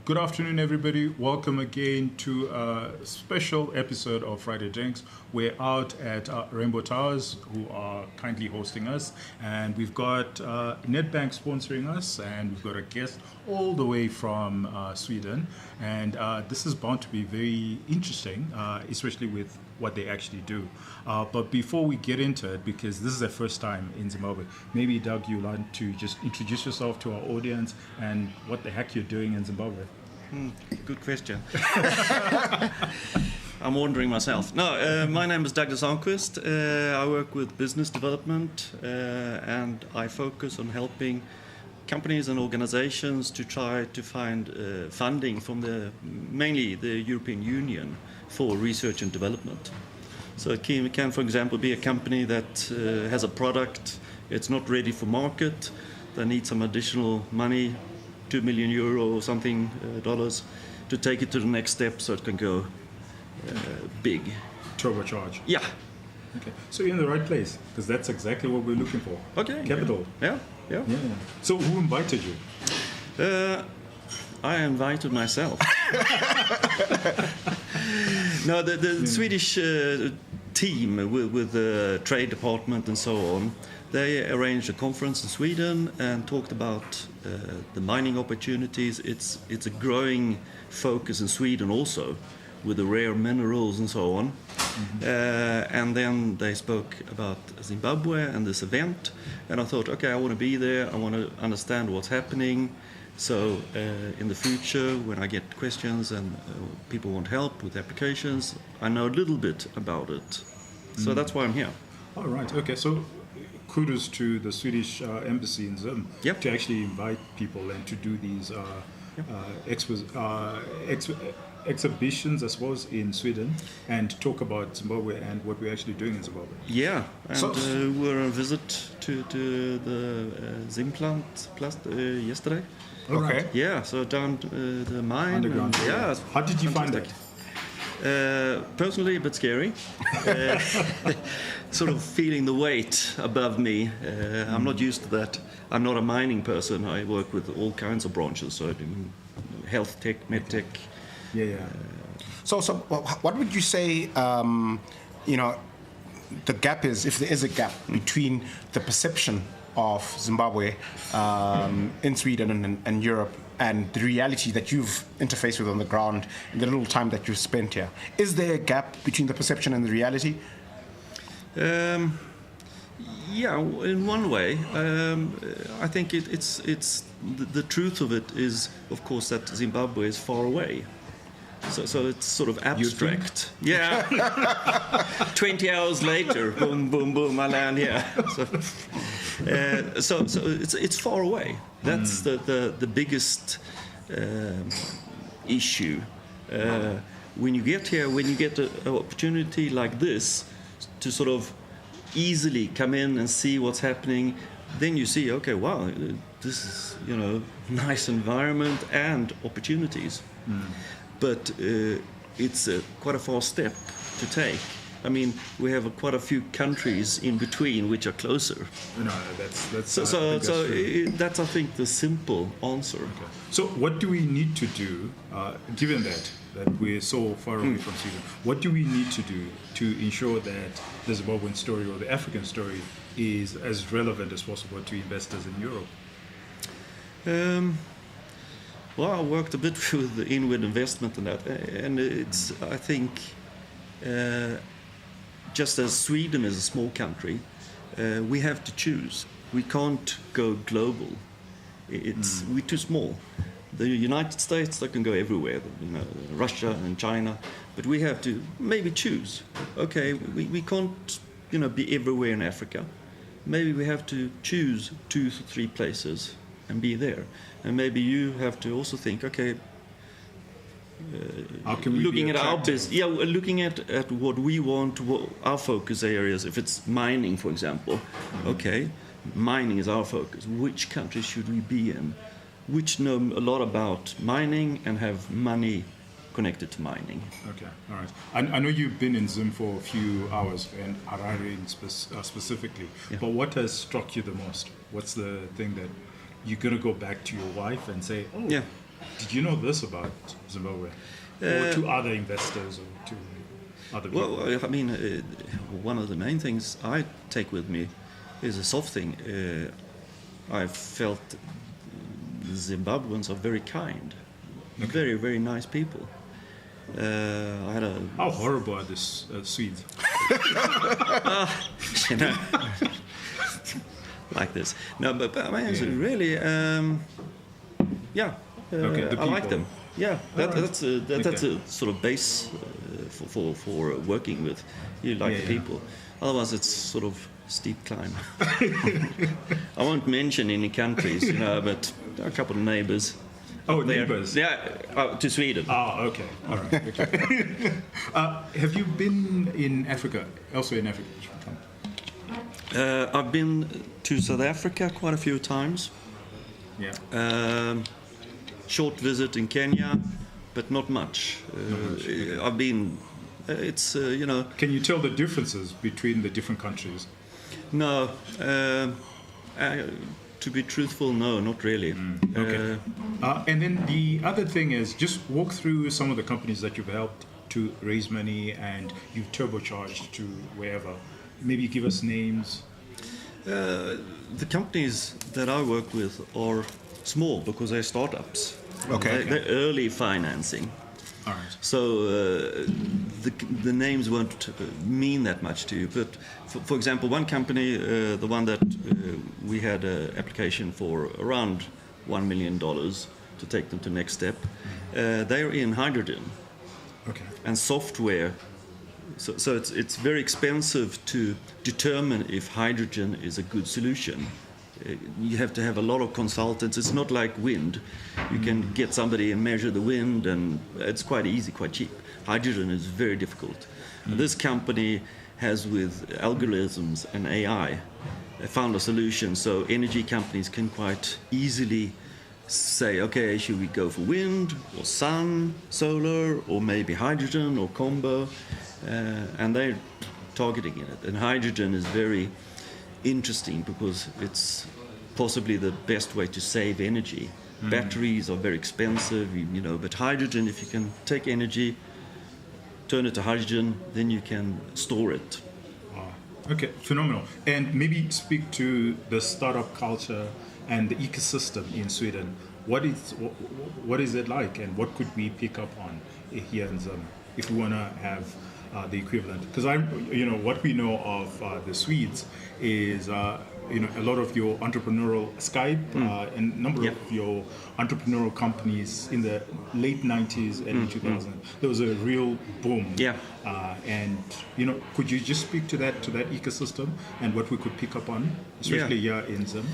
Good afternoon, everybody. Welcome again to a special episode of Friday Drinks. We're out at Rainbow Towers, who are kindly hosting us, and we've got Nedbank sponsoring us, and we've got a guest all the way from Sweden. And this is bound to be very interesting, especially with what they actually do. But before we get into it, because this is their first time in Zimbabwe, maybe Doug, you'd like to just introduce yourself to our audience and what the heck you're doing in Zimbabwe. Good question. I'm wondering myself. No, my name is Douglas Anquist. I work with business development and I focus on helping companies and organizations to try to find funding from mainly the European Union for research and development. So it can, for example, be a company that has a product, it's not ready for market, they need some additional money, €2 million or something, dollars, to take it to the next step so it can go big. Turbocharge. Yeah. Okay, so you're in the right place, because that's exactly what we're looking for. Okay. Capital. Yeah. So who invited you? I invited myself. No, the Swedish team with the trade department and so on, they arranged a conference in Sweden and talked about the mining opportunities. It's a growing focus in Sweden also, with the rare minerals and so on. Mm-hmm. And then they spoke about Zimbabwe and this event, and I thought, okay, I want to be there, I want to understand what's happening. So in the future, when I get questions and people want help with applications, I know a little bit about it. So that's why I'm here. All right, okay, so kudos to the Swedish embassy in Zim to actually invite people and to do these exhibitions, I suppose, in Sweden, and talk about Zimbabwe and what we're actually doing in Zimbabwe. Yeah, and we're on a visit to the Zim plant yesterday. Okay. Right. Yeah, so down the mine. Underground. Yeah. How did you find it? Personally, a bit scary. Sort of feeling the weight above me. I'm not used to that. I'm not a mining person. I work with all kinds of branches, so I do health tech, med tech. Yeah. So what would you say, the gap is, if there is a gap between the perception of Zimbabwe in Sweden and Europe and the reality that you've interfaced with on the ground in the little time that you've spent here? Is there a gap between the perception and the reality? Yeah, in one way. I think it's the truth of it is, of course, that Zimbabwe is far away. So it's sort of abstract. Yeah. 20 hours later, boom, boom, boom, I land here. So it's far away. That's the biggest issue. When you get here, when you get an opportunity like this to sort of easily come in and see what's happening, then you see, okay, wow, this is, nice environment and opportunities. But it's quite a far step to take. I mean, we have quite a few countries in between which are closer. No, that's that's I think the simple answer. Okay. So what do we need to do, given that we're so far away from Sweden? What do we need to do to ensure that the Zimbabwean story or the African story is as relevant as possible to investors in Europe? Well, I worked a bit with the inward investment and that, and it's, I think, just as Sweden is a small country, we have to choose. We can't go global. We're too small. The United States, they can go everywhere, Russia and China, but we have to maybe choose. Okay, we can't, be everywhere in Africa. Maybe we have to choose 2 to 3 places and be there. And maybe you have to also think, okay, how can we looking at our business, looking at what we want, our focus areas. If it's mining, for example, okay, mining is our focus. Which country should we be in? Which know a lot about mining and have money connected to mining. Okay, all right. I know you've been in Zim for a few hours, and Harare specifically, but what has struck you the most? What's the thing that you're going to go back to your wife and say, Did you know this about Zimbabwe? Or to other investors or to other people? Well, I mean, one of the main things I take with me is a soft thing. I've felt the Zimbabweans are very kind, very, very nice people. I had a... How horrible are the Swedes? You know, like this. No, but I mean, it's really, yeah, I like them. Yeah, that's a sort of base for working with. You like the people. Otherwise, it's sort of steep climb. I won't mention any countries, you know, but there are a couple of neighbours. Oh, neighbours. Yeah, to Sweden. Oh, okay. All right. Okay. Have you been in Africa, elsewhere in Africa? I've been to South Africa quite a few times. Yeah. Short visit in Kenya, but not much. I've been. It's you know. Can you tell the differences between the different countries? No. To be truthful, no, not really. Okay. And then the other thing is, just walk through some of the companies that you've helped to raise money and you've turbocharged to wherever. Maybe give us names. The companies that I work with are small because they're startups. Okay. They're early financing. All right. So the names won't mean that much to you. But for example, one company, the one that we had an application for around $1 million to take them to next step, they're in hydrogen and software. So it's very expensive to determine if hydrogen is a good solution. You have to have a lot of consultants. It's not like wind. You can get somebody and measure the wind, and it's quite easy, quite cheap. Hydrogen is very difficult. This company has, with algorithms and AI, found a solution so energy companies can quite easily say, okay, should we go for wind or sun, solar, or maybe hydrogen or combo? And they're targeting it. And hydrogen is very interesting because it's possibly the best way to save energy. Batteries are very expensive, you know, but hydrogen, if you can take energy, turn it to hydrogen, then you can store it. Okay, phenomenal. And maybe speak to the startup culture and the ecosystem in Sweden. What is it like, and what could we pick up on here in Zim if we want to have the equivalent? Because what we know of the Swedes is a lot of your entrepreneurial Skype and a number of your entrepreneurial companies in the late 90s, early 2000s. There was a real boom. Yeah. And could you just speak to that ecosystem and what we could pick up on, especially here in Zim?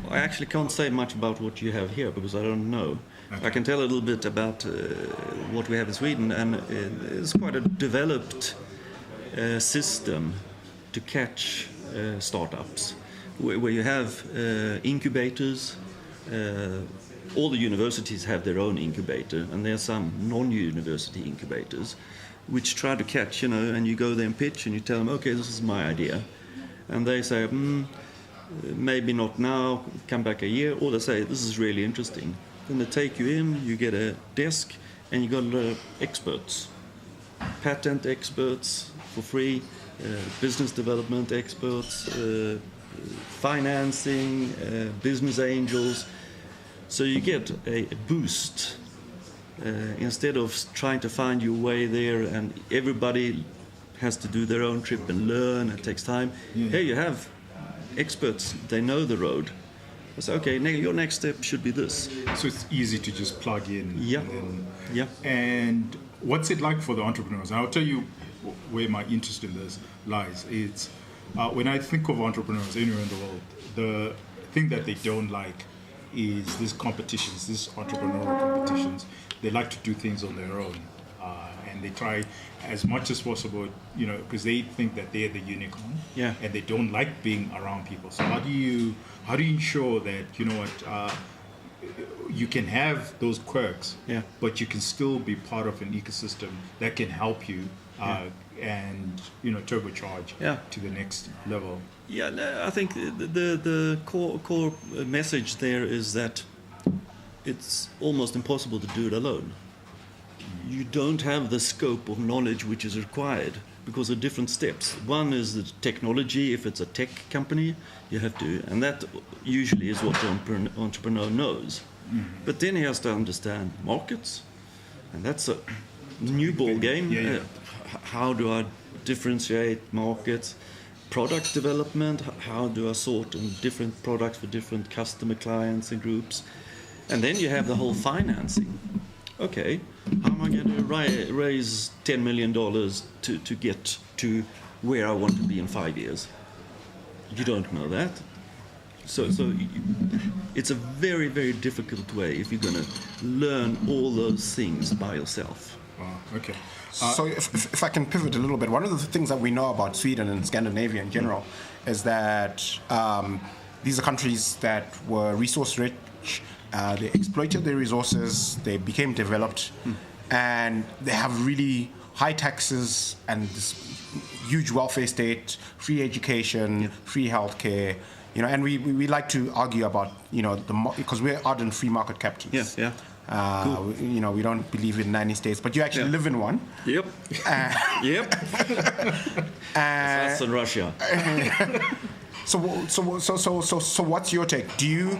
I actually can't say much about what you have here because I don't know. Okay. I can tell a little bit about what we have in Sweden, and it's quite a developed system to catch startups, where you have incubators. All the universities have their own incubator, and there are some non-university incubators which try to catch, and you go there and pitch, and you tell them, okay, this is my idea. And they say, maybe not now, come back a year, or they say, this is really interesting. Then they take you in, you get a desk, and you got a lot of experts, patent experts for free, business development experts, financing, business angels. So you get a boost instead of trying to find your way there, and everybody has to do their own trip and learn. It takes time. Yeah. Here you have experts, they know the road. I say, okay, your next step should be this. So it's easy to just plug in. Yeah. And what's it like for the entrepreneurs? And I'll tell you where my interest in this lies. It's when I think of entrepreneurs anywhere in the world, the thing that they don't like is these competitions, these entrepreneurial competitions. They like to do things on their own. And they try as much as possible, because they think that they're the unicorn, and they don't like being around people. So how do you ensure that you can have those quirks, but you can still be part of an ecosystem that can help you and turbocharge to the next level? Yeah, I think the core message there is that it's almost impossible to do it alone. You don't have the scope of knowledge which is required because of different steps. One is the technology. If it's a tech company, you have to, and that usually is what the entrepreneur knows. But then he has to understand markets, and that's a new ball game. How do I differentiate markets? Product development, how do I sort in different products for different customer clients and groups? And then you have the whole financing. Okay, how am I going to raise $10 million to get to where I want to be in 5 years? You don't know that. So it's a very, very difficult way if you're going to learn all those things by yourself. Okay. So if I can pivot a little bit, one of the things that we know about Sweden and Scandinavia in general is that these are countries that were resource rich, they exploited their resources, they became developed, and they have really high taxes and this huge welfare state, free education, free healthcare. And we like to argue about, because we're ardent free market capitalists. Yeah. Cool. We don't believe in 90 states, but you actually live in one. Yep. Yep. That's in Russia. So what's your take? Do you,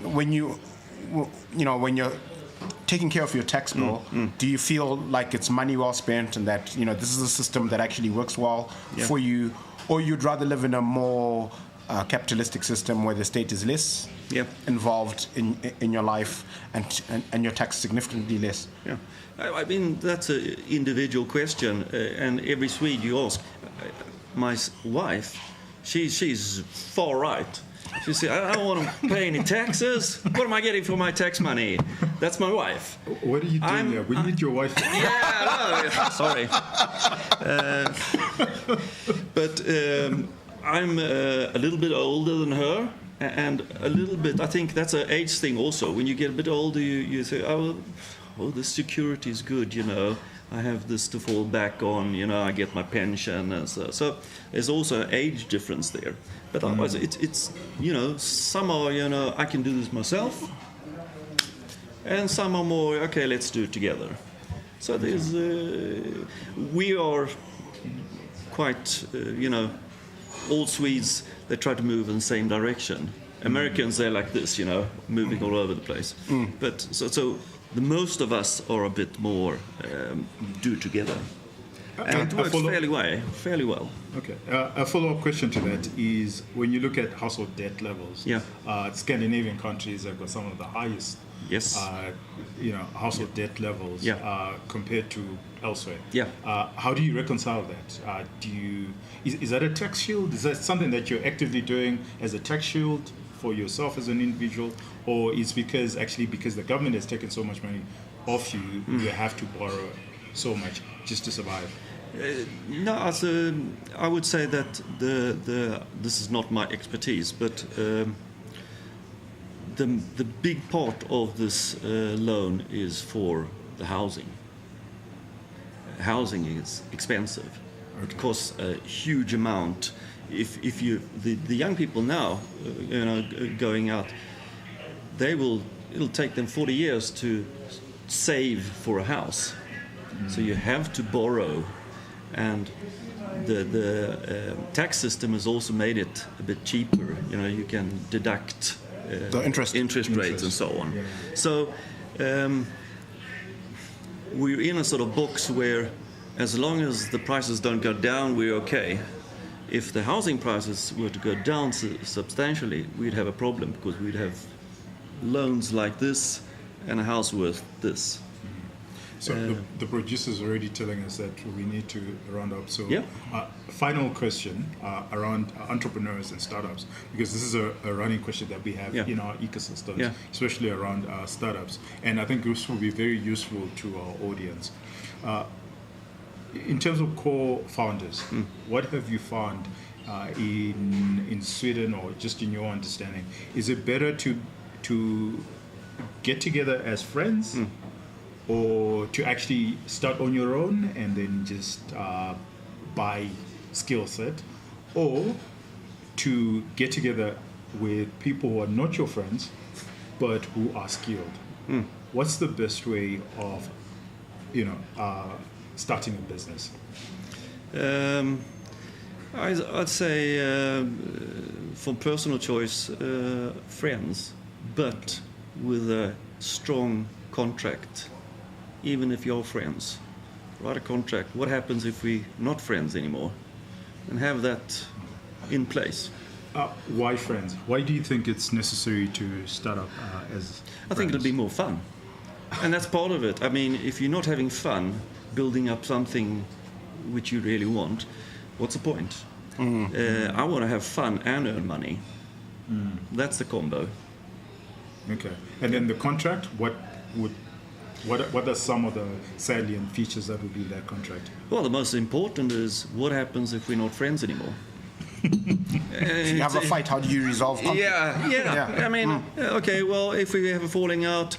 when you're taking care of your tax bill, do you feel like it's money well spent and that this is a system that actually works well for you, or you'd rather live in a more capitalistic system where the state is less involved in your life and your tax significantly less? Yeah, I mean that's an individual question, and every Swede you ask. My wife, she's far right. She said, I don't want to pay any taxes. What am I getting for my tax money? That's my wife. What are you doing there? We need your wife. Sorry. But I'm a little bit older than her, and a little bit, I think that's an age thing also. When you get a bit older, you say, oh, the security is good, I have this to fall back on, I get my pension. And so there's also an age difference there. But otherwise, it's some are, I can do this myself. And some are more, okay, let's do it together. So there's, we are quite, all Swedes, they try to move in the same direction. Americans, they're like this, moving all over the place. But so the most of us are a bit more do together. And it works fairly well. Okay. A follow-up question to that is when you look at household debt levels, Scandinavian countries have got some of the highest household debt levels compared to elsewhere. How do you reconcile that? Is that a tax shield? Is that something that you're actively doing as a tax shield for yourself as an individual, or is because the government has taken so much money off you, you have to borrow so much just to survive? No, I would say that this is not my expertise, but the big part of this loan is for the housing. Housing is expensive. It costs a huge amount. If you the young people now, going out, it'll take them 40 years to save for a house. So you have to borrow, and the tax system has also made it a bit cheaper. You can deduct the interest rates and so on. So we're in a sort of box where, as long as the prices don't go down, we're okay. If the housing prices were to go down substantially, we'd have a problem, because we'd have loans like this and a house worth this. So the producer's already telling us that we need to round up. So final question around entrepreneurs and startups, because this is a running question that we have in our ecosystem, especially around startups. And I think this will be very useful to our audience. In terms of core founders, what have you found in Sweden, or just in your understanding? Is it better to get together as friends, or to actually start on your own and then just buy skill set, or to get together with people who are not your friends but who are skilled. What's the best way of, starting a business? I'd say, for personal choice, friends, but with a strong contract. Even if you're friends, write a contract. What happens if we're not friends anymore? And have that in place. Why friends? Why do you think it's necessary to start up as I think it'll be more fun. And that's part of it. I mean, if you're not having fun building up something which you really want, what's the point? I want to have fun and earn money. That's the combo. Okay. And then the contract, what are some of the salient features that would be in that contract? Well, the most important is what happens if we're not friends anymore. If you have a fight, how do you resolve conflict? Yeah. I mean, okay, well, if we have a falling out,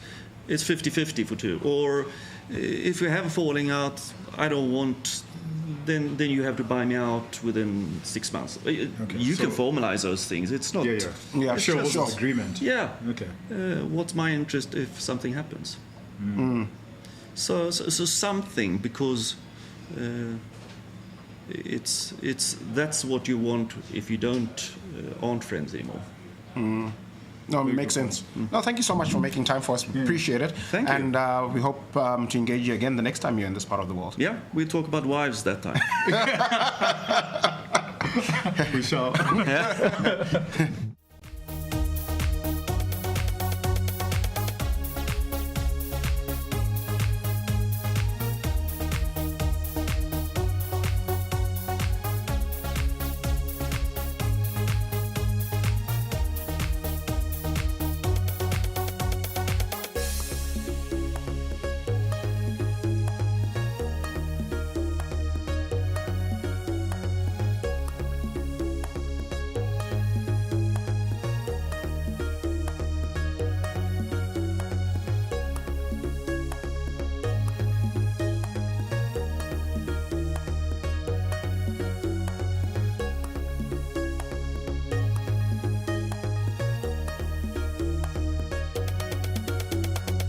it's 50-50 for two. Or if we have a falling out, I don't want, then you have to buy me out within 6 months. You can formalize those things. It's not... Yeah, sure. Agreement. Yeah. Okay. What's my interest if something happens? So something, because it's that's what you want if you aren't friends anymore. No, it makes sense. No, thank you so much for making time for us. We appreciate it. Thank you. And we hope to engage you again the next time you're in this part of the world. Yeah, we'll talk about wives that time. We shall.